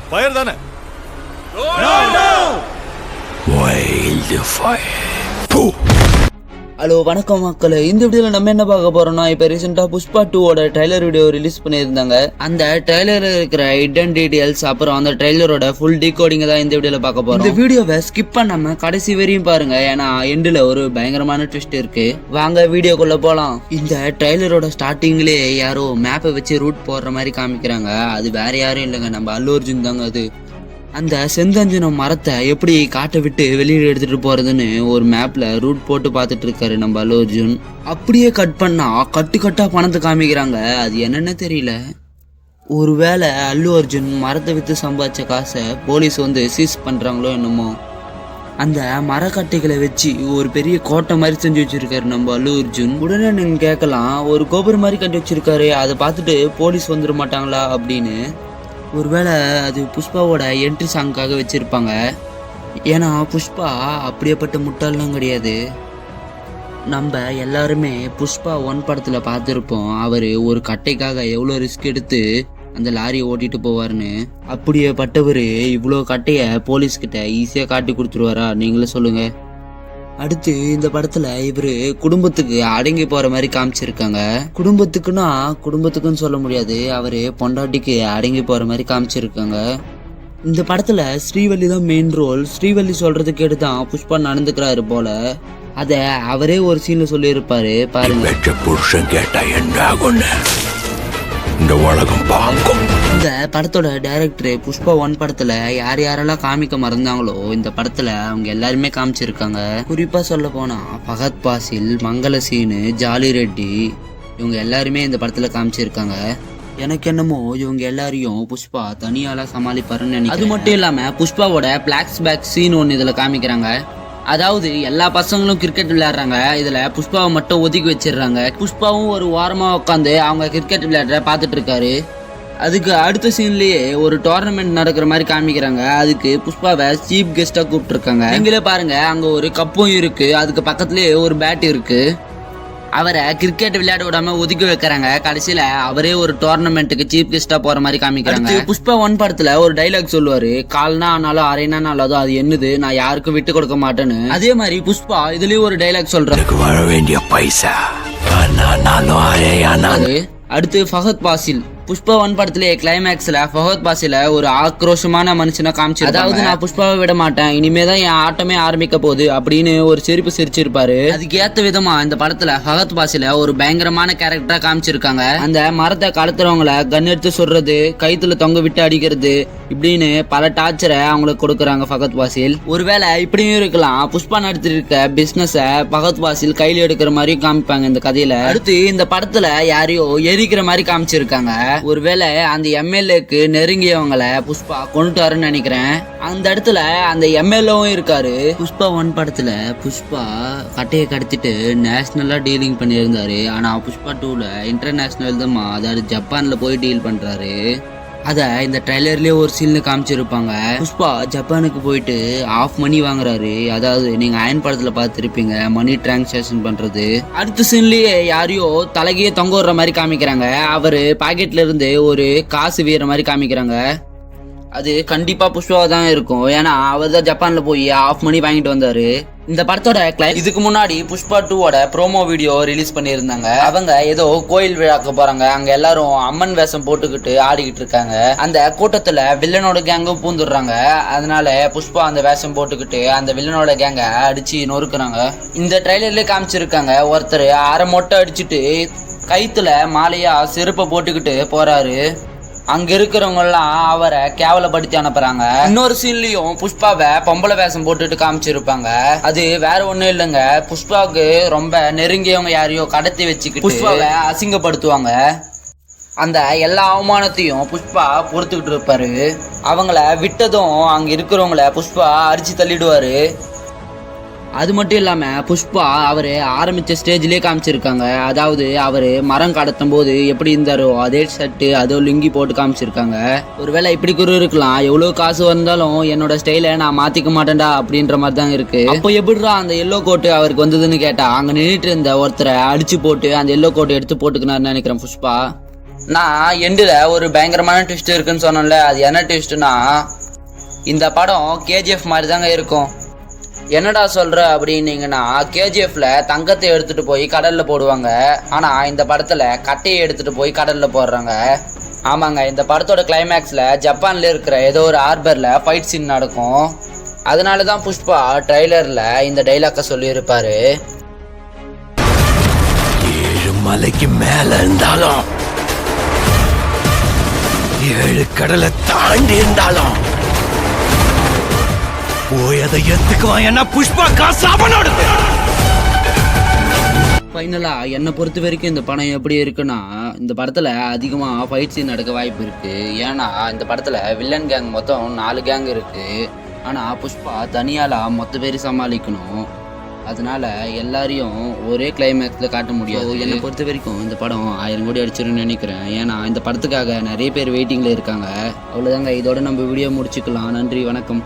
Fire தானே? Hello வணக்கம் மக்களே, இந்த வீடியோல நம்ம என்ன பார்க்க போறோம்னா, இப்ப ரீசெண்டா புஷ்பா 2 ட்ரைலர் வீடியோ ரிலீஸ் பண்ணியிருந்தாங்க. அந்த ட்ரைலர்ல இருக்கிற ஹிடன் டீடைல்ஸ் அப்புறம் அந்த ட்ரைலரோட ஃபுல் டீகோடிங் தான் இந்த வீடியோல பார்க்க போறோம். இந்த வீடியோவை ஸ்கிப் பண்ணாம கடைசி வரையும் பாருங்க, ஏன்னா எண்டுல ஒரு பயங்கரமான ட்விஸ்ட் இருக்கு. வாங்க வீடியோக்குள்ள போலாம். இந்த ட்ரைலரோட ஸ்டார்டிங்லயே யாரோ மேப்பை வச்சு ரூட் போடுற மாதிரி காமிக்கிறாங்க. அது வேற யாரும் இல்லைங்க, நம்ம அல்லு அர்ஜுன் தாங்க. அது அந்த செந்தஞ்சினம் மரத்தை எப்படி காட்டை விட்டு வெளியே எடுத்துட்டு போறதுன்னு ஒரு மேப்ல ரூட் போட்டு பார்த்துட்டு இருக்காரு நம்ம அல்லு அர்ஜுன். அப்படியே கட் பண்ணா கட்டா பணத்தை காமிக்கிறாங்க. அது என்னன்னு தெரியல. ஒருவேளை அல்லு அர்ஜுன் மரத்தை வித்து சம்பாதிச்ச காசை போலீஸ் சீஸ் பண்றாங்களோ என்னமோ. அந்த மரக்கட்டைகளை வச்சு ஒரு பெரிய கோட்டை மாதிரி செஞ்சு வச்சிருக்காரு நம்ம அல்லு அர்ஜுன். உடனே நீங்க கேட்கலாம், ஒரு கோபுரம் மாதிரி கட்டி வச்சிருக்காரு, அதை பார்த்துட்டு போலீஸ் வந்துட மாட்டாங்களா அப்படின்னு. ஒருவேளை அது புஷ்பாவோட என்ட்ரி சாங்காக வச்சிருப்பாங்க. ஏன்னா புஷ்பா அப்படியேப்பட்ட முட்டாள்லாம் கிடையாது. நம்ம எல்லாருமே புஷ்பா 1 படத்துல பார்த்துருப்போம், அவரு ஒரு கட்டைக்காக எவ்வளோ ரிஸ்க் எடுத்து அந்த லாரியை ஓட்டிட்டு போவாருன்னு. அப்படியே பட்டவரு இவ்வளோ கட்டைய போலீஸ்கிட்ட ஈஸியா காட்டி கொடுத்துருவாரா? நீங்களே சொல்லுங்க. அடுத்து இந்த படத்துல இவரு குடும்பத்துக்கு அடங்கி போற மாதிரி காமிச்சிருக்காங்க. குடும்பத்துக்குன்னு சொல்ல முடியாது, அவரு பொண்டாட்டிக்கு அடங்கி போற மாதிரி காமிச்சிருக்காங்க. இந்த படத்துல ஸ்ரீவள்ளி தான் மெயின் ரோல். ஸ்ரீவள்ளி சொல்றது கேட்டுதான் புஷ்பா நடந்துக்கிறாரு போல. அத அவரே ஒரு சீன்ல சொல்லி இருப்பாரு பாருங்க. புருஷன் கேட்டா என்ன ஆகும்னு இந்த உலகம் பாக்கும். இந்த படத்தோட டைரக்டர் புஷ்பா 1 படத்துல யாரெல்லாம் காமிக்க மறந்தாங்களோ இந்த படத்துல அவங்க எல்லாருமே காமிச்சிருக்காங்க. குறிப்பா சொல்ல போனா ஃபஹத் பாசில், மங்கள சீனு, ஜாலி ரெட்டி இவங்க எல்லாருமே இந்த படத்துல காமிச்சிருக்காங்க. எனக்கு என்னமோ இவங்க எல்லாரையும் புஷ்பா தனியால சமாளிப்பாருன்னு நினைக்கிறேன். அது மட்டும் இல்லாம புஷ்பாவோட பிளாஷ்பேக் சீன் ஒன்னு இதுல காமிக்கிறாங்க. அதாவது எல்லா பசங்களும் கிரிக்கெட் விளையாடுறாங்க, இதுல புஷ்பாவை மட்டும் ஒதுக்கி வச்சிடுறாங்க. புஷ்பாவும் ஒரு வாரமா உட்காந்து அவங்க கிரிக்கெட் விளையாடுற பாத்துட்டு இருக்காரு. அதுக்கு அடுத்த சீன்லயே ஒரு டோர்னமெண்ட் நடக்கிற மாதிரி காமிக்கிறாங்க. அதுக்கு புஷ்பாவை சீஃப் கெஸ்டா கூப்பிட்டு இருக்காங்க. நீங்களே பாருங்க, அங்க ஒரு கப்பும் இருக்கு, அதுக்கு பக்கத்துலயே ஒரு பேட் இருக்கு. அவரை கிரிக்கெட் விளையாட விடாம ஒதுக்கி வைக்கிறாங்க. கடைசியில அவரே ஒரு டோர்னமெண்ட்டுக்கு சீஃப் கெஸ்டா போற மாதிரி காமிக்கிறாங்க. புஷ்பா 1 படத்துல ஒரு டைலாக் சொல்லுவாரு, கால்னா ஆனாலும் அரைனா ஆனாலும் அது என்னது, நான் யாருக்கும் விட்டு கொடுக்க மாட்டேன்னு. அதே மாதிரி புஷ்பா இதுலயும் ஒரு டைலாக் சொல்றாரு, வர வேண்டிய பைசா. அடுத்து ஃபஹத் பாசில் புஷ்பா 1 படத்திலே கிளைமேக்ஸ்ல ஃபஹத் பாசில ஒரு ஆக்ரோஷமான மனுஷனா காமிச்சு, அதாவது நான் புஷ்பாவை விட மாட்டேன், இனிமேதான் என் ஆட்டமே ஆரம்பிக்க போகுது அப்படின்னு ஒரு சிரிப்பு சிரிச்சிருப்பாரு. அதுக்கு ஏத்த விதமா இந்த படத்துல ஃபஹத் பாசில ஒரு பயங்கரமான கேரக்டரா காமிச்சிருக்காங்க. அந்த மரத்தை கடத்துறவங்களை கன் எடுத்து சொல்றது, கைத்துல தொங்க விட்டு அடிக்கிறது, இப்படின்னு பல டார்ச்சரை அவங்களுக்கு கொடுக்குறாங்க ஃபஹத் பாசில். ஒருவேளை இப்படியும் இருக்கலாம், புஷ்பா நடத்திருக்க பிசினஸ ஃபஹத் பாசில் கையில எடுக்கிற மாதிரி காமிப்பாங்க இந்த கதையில. அடுத்து இந்த படத்துல யாரையோ எரிக்கிற மாதிரி காமிச்சிருக்காங்க. ஒருவேளை அந்த எம்எல்ஏக்கு நெருங்கியவங்களை புஷ்பா கொண்டுட்டாருன்னு நினைக்கிறேன். அந்த இடத்துல அந்த எம்எல்ஏவும் இருக்காரு. புஷ்பா 1 படத்துல புஷ்பா கட்டையை கடத்திட்டு நேஷனலா டீலிங் பண்ணியிருந்தாரு. ஆனா புஷ்பா 2ல இன்டர்நேஷனல் தான், அதாவது ஜப்பான்ல போய் டீல் பண்றாரு. அத இந்த ட்ரைலர்லயே ஒரு சீன்ல காமிச்சிருப்பாங்க. புஷ்பா ஜப்பானுக்கு போயிட்டு ஆஃப் மணி வாங்குறாரு. அதாவது நீங்க அயன் படத்துல பார்த்திருப்பீங்க, மணி டிரான்சாக்சன் பண்றது. அடுத்த சீன்லயே யாரையோ தலைகையே தொங்க விடுற மாதிரி காமிக்கிறாங்க. அவரு பாக்கெட்ல இருந்து ஒரு காசு வீற மாதிரி காமிக்கிறாங்க. அது கண்டிப்பா புஷ்பாவா தான் இருக்கும், ஏன்னா அவர் தான் ஜப்பான்ல போய் ஆஃப் மணி வாங்கிட்டு வந்தாரு. இந்த படத்தோட இதுக்கு முன்னாடி புஷ்பா 2 ப்ரோமோ வீடியோ ரிலீஸ் பண்ணியிருந்தாங்க. அவங்க ஏதோ கோயில் விழாக்க போறாங்க, அங்க எல்லாரும் அம்மன் வேஷம் போட்டுக்கிட்டு ஆடிக்கிட்டு இருக்காங்க. அந்த கூட்டத்துல வில்லனோட கேங்கும் பூந்துடுறாங்க. அதனால புஷ்பா அந்த வேஷம் போட்டுக்கிட்டு அந்த வில்லனோட கேங்க அடிச்சு நொறுக்குறாங்க. இந்த ட்ரைலர்ல காமிச்சிருக்காங்க, ஒருத்தர் அரை மொட்டை அடிச்சுட்டு கைத்துல மாலையா செருப்பை போட்டுக்கிட்டு போறாரு. அங்க இருக்கிறவங்க எல்லாம் அவரை கேவலப்படுத்தி அனுப்புறாங்க. இன்னொரு சீன்லயும் புஷ்பாவை பொம்பளை வேஷம் போட்டுட்டு காமிச்சிருப்பாங்க. அது வேற ஒண்ணும் இல்லைங்க, புஷ்பாவுக்கு ரொம்ப நெருங்கியவங்க யாரையோ கடத்தி வச்சுக்கிட்டு புஷ்பாவை அசிங்கப்படுத்துவாங்க. அந்த எல்லா அவமானத்தையும் புஷ்பா பொறுத்துக்கிட்டு இருப்பாரு. அவங்கள விட்டதும் அங்க இருக்கிறவங்கள புஷ்பா அடிச்சு தள்ளிடுவாரு. அது மட்டும் இல்லாம புஷ்பா அவரு ஆரம்பிச்ச ஸ்டேஜ்லயே காமிச்சிருக்காங்க. அதாவது அவரு மரம் கடத்தும் போது எப்படி இருந்தாரோ அதே ஷர்ட் அதோ லுங்கி போட்டு காமிச்சிருக்காங்க. ஒருவேளை இப்படி கூட இருக்கலாம், எவ்வளவு காசு வந்தாலும் என்னோட ஸ்டைலை நான் மாத்திக்க மாட்டேன்டா அப்படின்ற மாதிரி தான் இருக்கு. அப்போ எப்படிடா அந்த எல்லோ கோட்டு அவருக்கு வந்ததுன்னு கேட்டா, அங்க நின்றுட்டு இருந்த ஒருத்தரை அடிச்சு போட்டு அந்த எல்லோ கோட்டை எடுத்து போட்டுக்கினாருன்னு நினைக்கிறேன் புஷ்பா. நான் எண்டில் ஒரு பயங்கரமான ட்விஸ்ட் இருக்குன்னு சொன்னேன்ல, அது என்ன ட்விஸ்ட்னா இந்த படம் கேஜிஎஃப் மாதிரி தாங்க இருக்கும். என்னடா சொல்ற அப்படின்னீங்கன்னா, கேஜிஎஃப்ல தங்கத்தை எடுத்துட்டு போய் கடல்ல போடுவாங்க, ஆனா இந்த படத்துல கட்டையை எடுத்துட்டு போய் கடல்ல போடுறாங்க. ஆமாங்க, இந்த படத்தோட கிளைமேக்ஸ்ல ஜப்பான்ல இருக்கிற ஏதோ ஒரு ஹார்பர்ல ஃபைட் சீன் நடக்கும். அதனாலதான் புஷ்பா ட்ரைலர்ல இந்த டைலாக்க சொல்லியிருப்பாரு. 7 மலைக்கு மேல இருந்தாலும் 7 கடலை தாண்டி இருந்தாலும் போய் அதை எத்துக்குவான். என்ன புஷ்பா காசாபனோட. ஃபைனலா என்னை பொறுத்த வரைக்கும் இந்த படம் எப்படி இருக்குன்னா, இந்த படத்துல அதிகமா ஃபைட் சீன் நடக்க வாய்ப்பு இருக்கு. ஏன்னா இந்த படத்துல வில்லன் கேங் மொத்தம் 4 கேங் இருக்கு. ஆனா புஷ்பா தனியால மொத்த பேர் சமாளிக்கணும். அதனால எல்லாரையும் ஒரே கிளைமேக்ஸ்ல காட்ட முடியாது. என்னை பொறுத்த வரைக்கும் இந்த படம் 1000 கோடி அடிச்சிருன்னு நினைக்கிறேன். ஏன்னா இந்த படத்துக்காக நிறைய பேர் வெயிட்டிங்ல இருக்காங்க. அவ்வளவுதாங்க, இதோட நம்ம வீடியோ முடிச்சுக்கலாம். நன்றி, வணக்கம்.